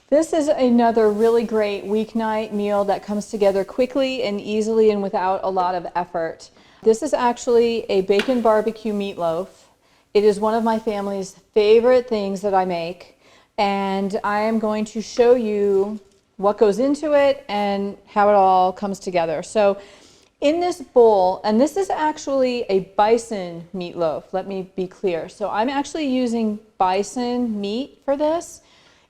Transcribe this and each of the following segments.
This is another really great weeknight meal that comes together quickly and easily and without a lot of effort. This is actually a bacon barbecue meatloaf. It is one of my family's favorite things that I make, and I am going to show you what goes into it and how it all comes together. So in this bowl, and this is actually a bison meatloaf, let me be clear. So I'm actually using bison meat for this.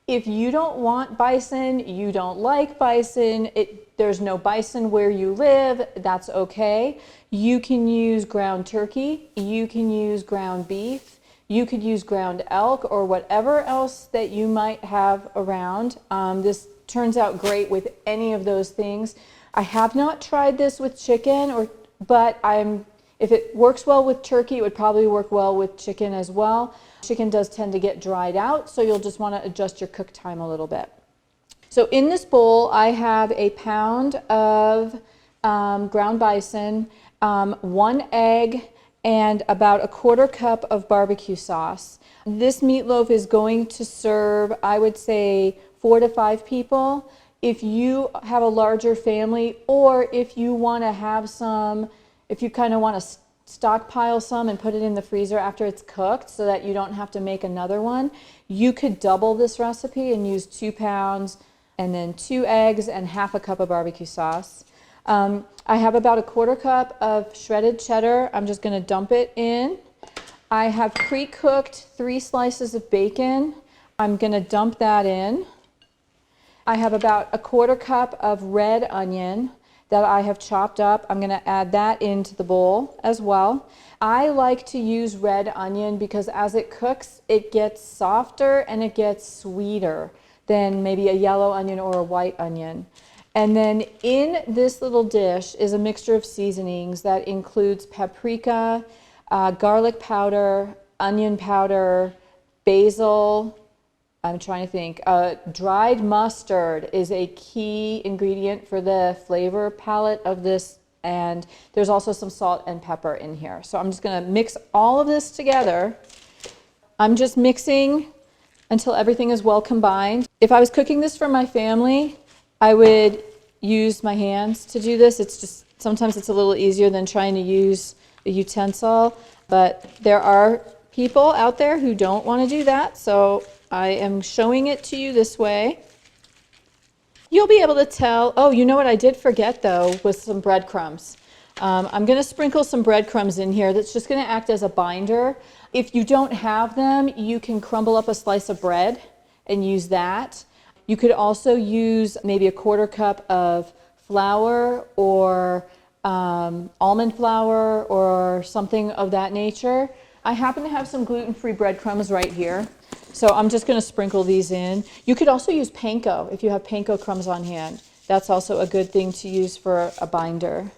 If you don't want bison, you don't like bison, there's no bison where you live, that's okay. You can use ground turkey, you can use ground beef, you could use ground elk or whatever else that you might have around. This turns out great with any of those things. I have not tried this with chicken, but if it works well with turkey, it would probably work well with chicken as well. Chicken does tend to get dried out, so you'll just want to adjust your cook time a little bit. So in this bowl, I have a pound of ground bison, 1 egg, and about a 1/4 cup of barbecue sauce. This meatloaf is going to serve, I would say, 4 to 5 people. If you have a larger family, or if you want to have some, if you kind of want to stockpile some and put it in the freezer after it's cooked so that you don't have to make another one, you could double this recipe and use 2 pounds and then 2 eggs and 1/2 cup of barbecue sauce. I have about a 1/4 cup of shredded cheddar. I'm just going to dump it in. I have pre-cooked 3 slices of bacon. I'm going to dump that in. I have about a 1/4 cup of red onion that I have chopped up. I'm going to add that into the bowl as well. I like to use red onion because as it cooks, it gets softer and it gets sweeter than maybe a yellow onion or a white onion. And then in this little dish is a mixture of seasonings that includes paprika, garlic powder, onion powder, basil. I'm trying to think. Dried mustard is a key ingredient for the flavor palette of this, and there's also some salt and pepper in here. So I'm just going to mix all of this together. I'm just mixing until everything is well combined. If I was cooking this for my family, I would use my hands to do this. It's just sometimes it's a little easier than trying to use a utensil, but there are people out there who don't want to do that, so I am showing it to you this way. You'll be able to tell. Oh, you know what I did forget though was some breadcrumbs. I'm going to sprinkle some breadcrumbs in here. That's just going to act as a binder. If you don't have them, you can crumble up a slice of bread and use that. You could also use maybe a 1/4 cup of flour or almond flour or something of that nature. I happen to have some gluten-free breadcrumbs right here, so I'm just going to sprinkle these in. You could also use panko if you have panko crumbs on hand. That's also a good thing to use for a binder.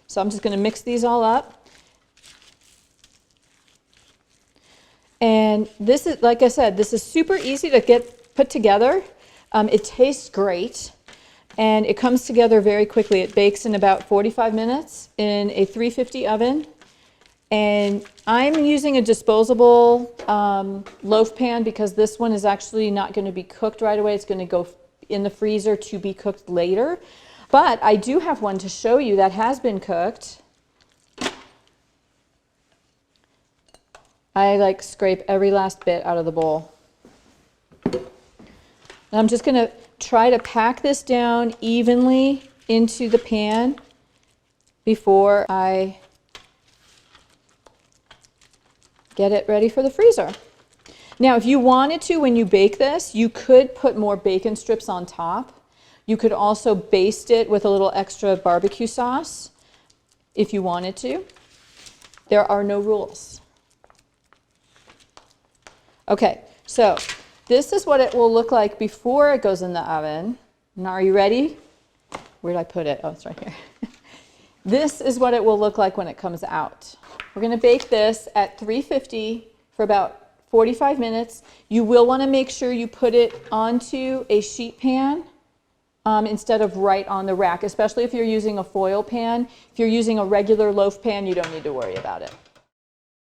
So I'm just going to mix these all up. And this is, like I said, this is super easy to get put together. It tastes great, and it comes together very quickly. It bakes in about 45 minutes in a 350 oven. And I'm using a disposable loaf pan because this one is actually not going to be cooked right away. It's going to go in the freezer to be cooked later. But I do have one to show you that has been cooked. I scrape every last bit out of the bowl. And I'm just going to try to pack this down evenly into the pan before I get it ready for the freezer. Now, if you wanted to, when you bake this, you could put more bacon strips on top. You could also baste it with a little extra barbecue sauce if you wanted to. There are no rules. Okay, so this is what it will look like before it goes in the oven. Now, are you ready? Where did I put it? Oh, it's right here. This is what it will look like when it comes out. We're going to bake this at 350 for about 45 minutes. You will want to make sure you put it onto a sheet pan instead of right on the rack, especially if you're using a foil pan. If you're using a regular loaf pan, you don't need to worry about it.